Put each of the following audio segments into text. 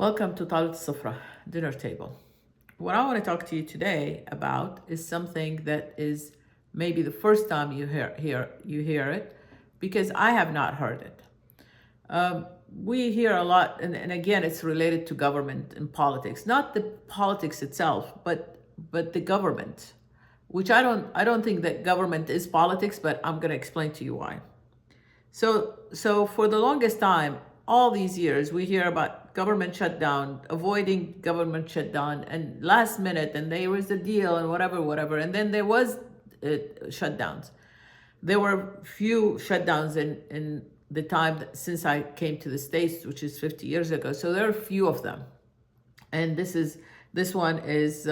Welcome to Talit Sufra, dinner table. What I want to talk to you today about is something that is maybe the first time you hear it, because I have not heard it. We hear a lot, and again, it's related to government and politics, not the politics itself, but the government, which I don't think that government is politics, but I'm going to explain to you why. So for the longest time, all these years, we hear about government shutdown, avoiding government shutdown, and last minute, and there was a deal, and whatever, and then there was shutdowns. There were few shutdowns in the time since I came to the States, which is 50 years ago. So there are few of them, and this one is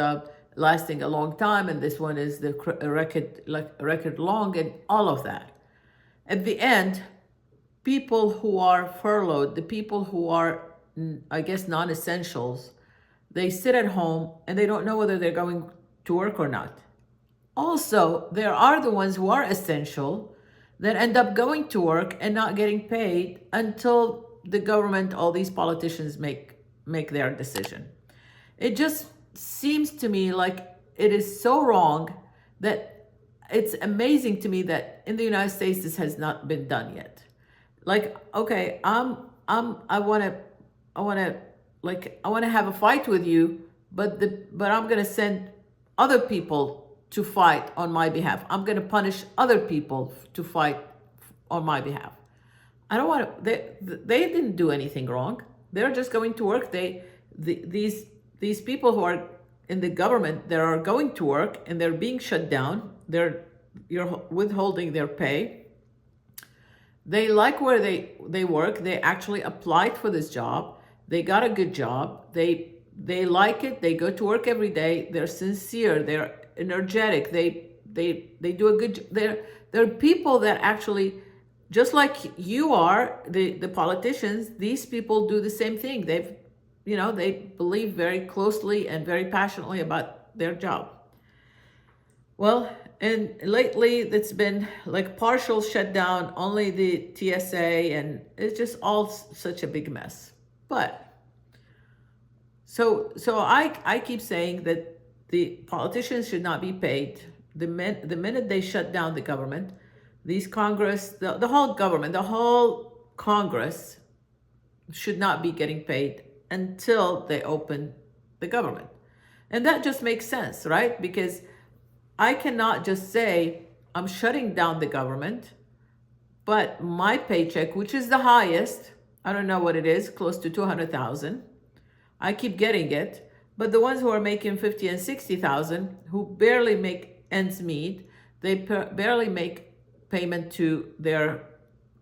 lasting a long time, and this one is the record long, and all of that. At the end, people who are furloughed, the people who are, I guess, non-essentials, they sit at home and they don't know whether they're going to work or not. Also, there are the ones who are essential that end up going to work and not getting paid until the government, all these politicians make their decision. It just seems to me like it is so wrong that it's amazing to me that in the United States this has not been done yet. Like, okay, I want to have a fight with you, but I'm going to send other people to fight on my behalf. I'm going to punish other people to fight on my behalf. I don't want to. They didn't do anything wrong. They're just going to work. These people who are in the government, they are going to work and they're being shut down. You're withholding their pay. They like where they work. They actually applied for this job. They got a good job. They like it. They go to work every day. They're sincere. They're energetic. They do a good. They're people that actually, just like you are, the politicians. These people do the same thing. They believe very closely and very passionately about their job. Well, and lately it's been like partial shutdown, only the TSA, and it's just all such a big mess. But so I keep saying that the politicians should not be paid. The minute they shut down the government, these Congress, the whole government, the whole Congress should not be getting paid until they open the government. And that just makes sense, right? Because I cannot just say I'm shutting down the government, but my paycheck, which is the highest, I don't know what it is, close to 200,000. I keep getting it, but the ones who are making 50 and 60,000, who barely make ends meet, they barely make payment to their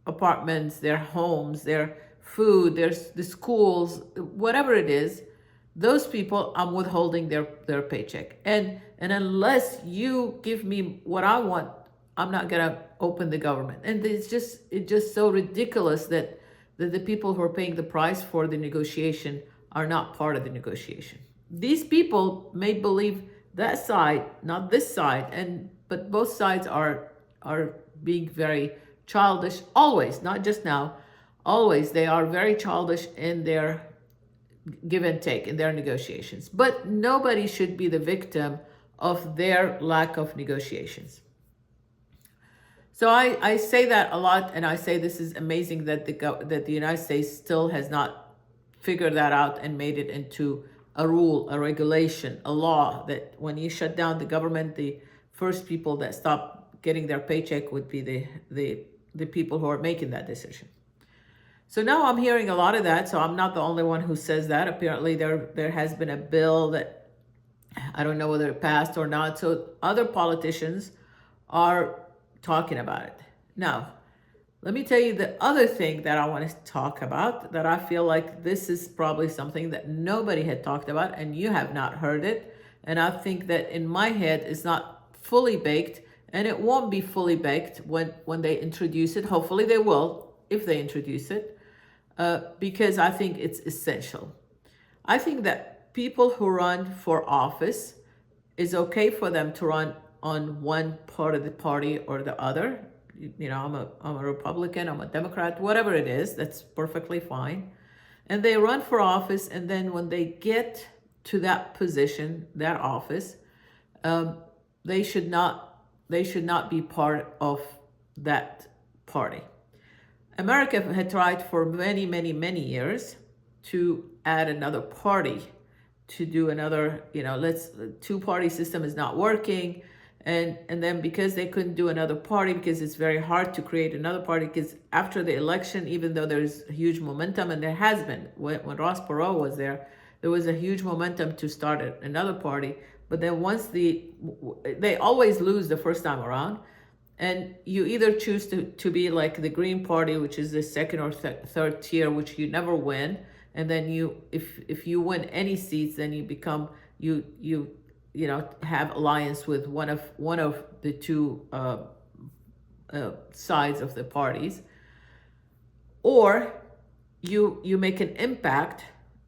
apartments, their homes, their food, the schools, whatever it is. Those people, I'm withholding their paycheck. And unless you give me what I want, I'm not gonna open the government. And it's just so ridiculous that the people who are paying the price for the negotiation are not part of the negotiation. These people may believe that side, not this side, but both sides are being very childish always, not just now, always. They are very childish in their give and take in their negotiations. But nobody should be the victim of their lack of negotiations. So I say that a lot, and I say this is amazing that the United States still has not figured that out and made it into a rule, a regulation, a law, that when you shut down the government, the first people that stop getting their paycheck would be the people who are making that decision. So now I'm hearing a lot of that. So I'm not the only one who says that. Apparently there has been a bill that I don't know whether it passed or not. So other politicians are talking about it. Now, let me tell you the other thing that I want to talk about, that I feel like this is probably something that nobody had talked about and you have not heard it. And I think that in my head it's not fully baked, and it won't be fully baked when they introduce it. Hopefully they will, if they introduce it. Because I think it's essential. I think that people who run for office, is okay for them to run on one part of the party or the other. I'm a Republican, I'm a Democrat, whatever it is, that's perfectly fine. and they run for office, and then when they get to that position, that office, um, they should not be part of that party. America had tried for many, many, many years to add another party, to do another, let's, two-party system is not working. And then because they couldn't do another party, because it's very hard to create another party, because after the election, even though there's huge momentum, and there has been, when Ross Perot was there was a huge momentum to start another party. But then once they always lose the first time around, and you either choose to be like the Green Party, which is the second or third tier, which you never win, and then if you win any seats, then you become have alliance with one of the two sides of the parties, or you make an impact,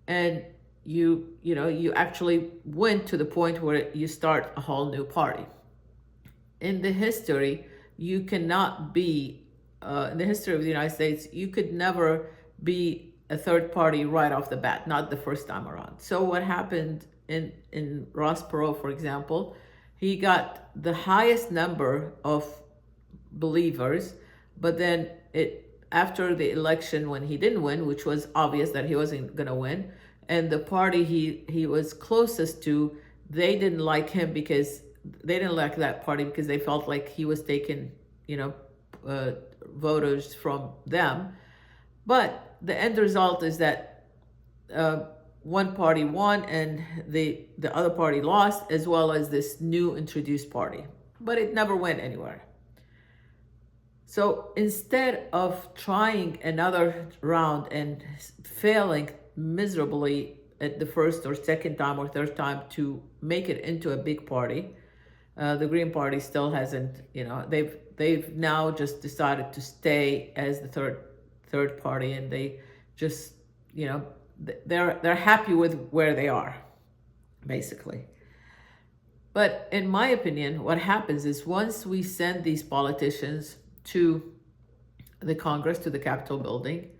and you actually win to the point where you start a whole new party. In the history, you cannot be, in the history of the United States, you could never be a third party right off the bat, not the first time around. So what happened in Ross Perot, for example, he got the highest number of believers, but then after the election, when he didn't win, which was obvious that he wasn't going to win, and the party he was closest to, they didn't like him because they didn't like that party because they felt like he was taking, voters from them. But the end result is that one party won and the other party lost, as well as this new introduced party. But it never went anywhere. So instead of trying another round and failing miserably at the first or second time or third time to make it into a big party, the Green Party still hasn't, they've now just decided to stay as the third party, and they just, they're happy with where they are, basically. But in my opinion, what happens is once we send these politicians to the Congress, to the Capitol building,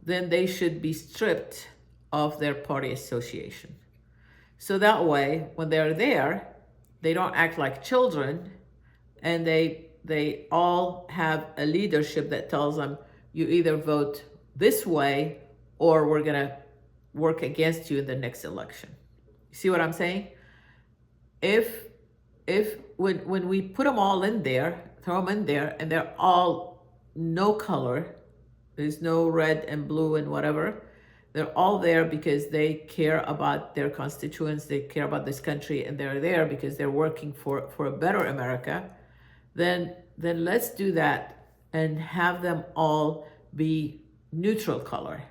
then they should be stripped of their party association. So that way, when they're there, they don't act like children, and they all have a leadership that tells them, you either vote this way or we're gonna work against you in the next election. You see what I'm saying? If when we put them all in there, throw them in there, and they're all no color, there's no red and blue and whatever, they're all there because they care about their constituents, they care about this country, and they're there because they're working for a better America, then let's do that and have them all be neutral color.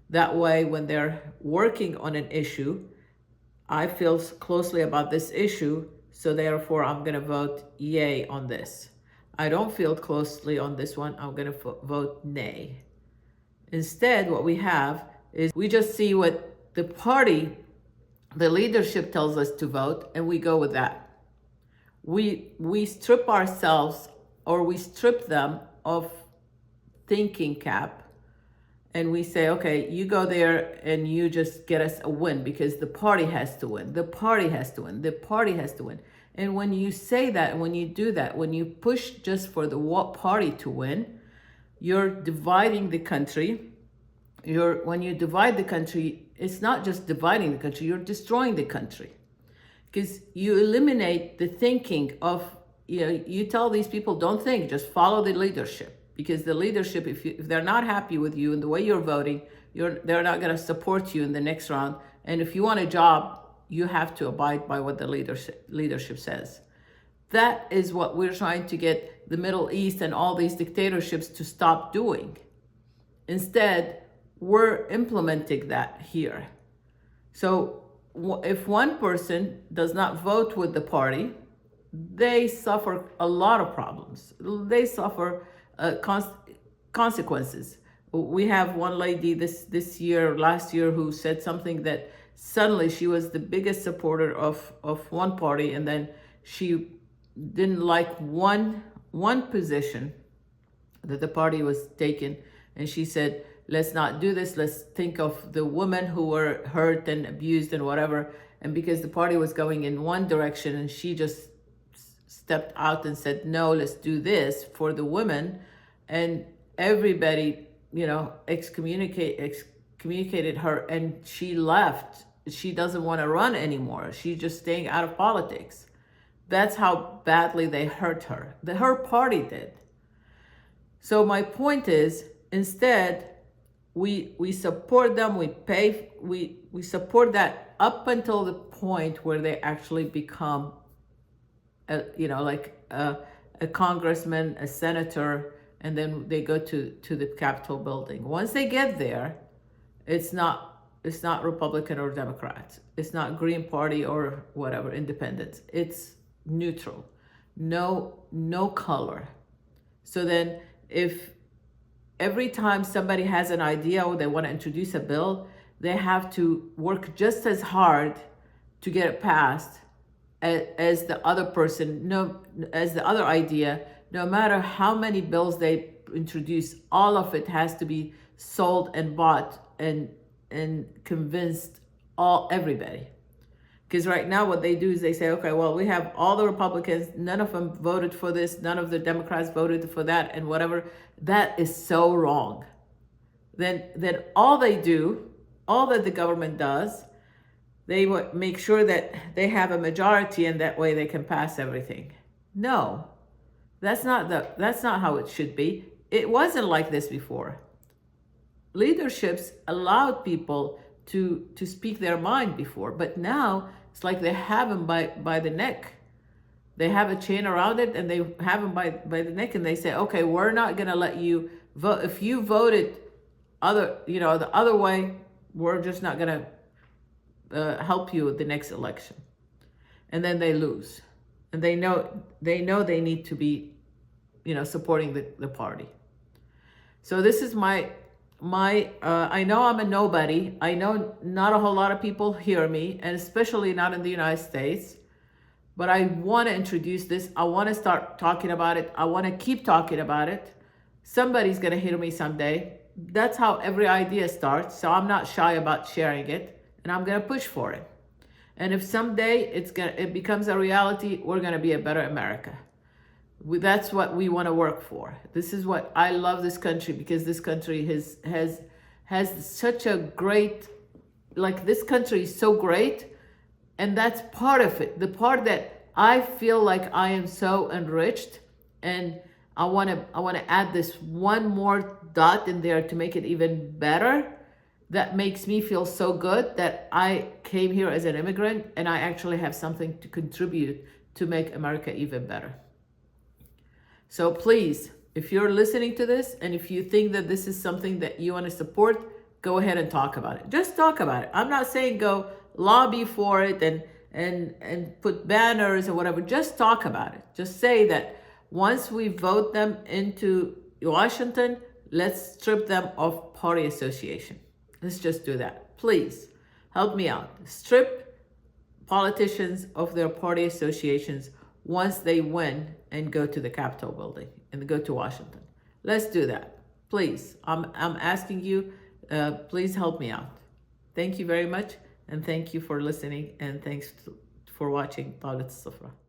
That way, when they're working on an issue, I feel closely about this issue, so therefore I'm gonna vote yay on this. I don't feel closely on this one, I'm gonna vote nay. Instead, what we have is we just see what the party, the leadership tells us to vote, and we go with that. We strip ourselves, or we strip them of thinking cap, and we say, okay, you go there and you just get us a win because the party has to win. The party has to win. The party has to win. And when you say that, when you do that, when you push just for the party to win, you're dividing the country. When you divide the country, it's not just dividing the country, you're destroying the country. Because you eliminate the thinking of, you tell these people, don't think, just follow the leadership. Because the leadership, if they're not happy with you and the way you're voting, they're not going to support you in the next round. And if you want a job, you have to abide by what the leadership says. That is what we're trying to get the Middle East and all these dictatorships to stop doing. Instead, we're implementing that here. So if one person does not vote with the party, they suffer a lot of problems. They suffer consequences. We have one lady last year, who said something that suddenly she was the biggest supporter of one party, and then she didn't like one position that the party was taking, and she said let's not do this. Let's think of the women who were hurt and abused and whatever. And because the party was going in one direction and she just stepped out and said, no, let's do this for the women. And everybody, excommunicated her, and she left. She doesn't want to run anymore. She's just staying out of politics. That's how badly they hurt her. Her party did. So my point is, instead, we support them, we pay, we support that up until the point where they actually become a congressman, a senator, and then they go to the Capitol building. Once they get there, it's not Republican or Democrat. It's not Green Party or whatever, independent. It's neutral. No color. So then if every time somebody has an idea or they want to introduce a bill, they have to work just as hard to get it passed as the other person, as the other idea. No matter how many bills they introduce, all of it has to be sold and bought and convinced everybody. Because right now what they do is they say, okay, well, we have all the Republicans, none of them voted for this, none of the Democrats voted for that, and whatever. That is so wrong. Then all they do, all that the government does, they make sure that they have a majority, and that way they can pass everything. No, that's not how it should be. It wasn't like this before. Leaderships allowed people to speak their mind before, but now it's like they have them by the neck. They have a chain around it, and they have them by the neck, and they say, okay, we're not gonna let you vote. If you voted the other way, we're just not gonna help you with the next election. And then they lose, and they know they need to be supporting the party. So this is my I know I'm a nobody. I know not a whole lot of people hear me, and especially not in the United States. But I want to introduce this. I want to start talking about it. I want to keep talking about it. Somebody's going to hear me someday. That's how every idea starts. So I'm not shy about sharing it, and I'm going to push for it. And if someday it becomes a reality, we're going to be a better America. That's what we want to work for. This is what I love this country, because this country has such a great, this country is so great, and that's part of it. The part that I feel like I am so enriched, and I want to add this one more dot in there to make it even better. That makes me feel so good that I came here as an immigrant, and I actually have something to contribute to make America even better. So please, if you're listening to this, and if you think that this is something that you want to support, go ahead and talk about it. Just talk about it. I'm not saying go lobby for it and put banners or whatever. Just talk about it. Just say that once we vote them into Washington, let's strip them of party association. Let's just do that. Please help me out. Strip politicians of their party associations once they win and go to the Capitol building and go to Washington. Let's do that. Please, I'm asking you, please help me out. Thank you very much, and thank you for listening, and thanks for watching طاولة السفرة.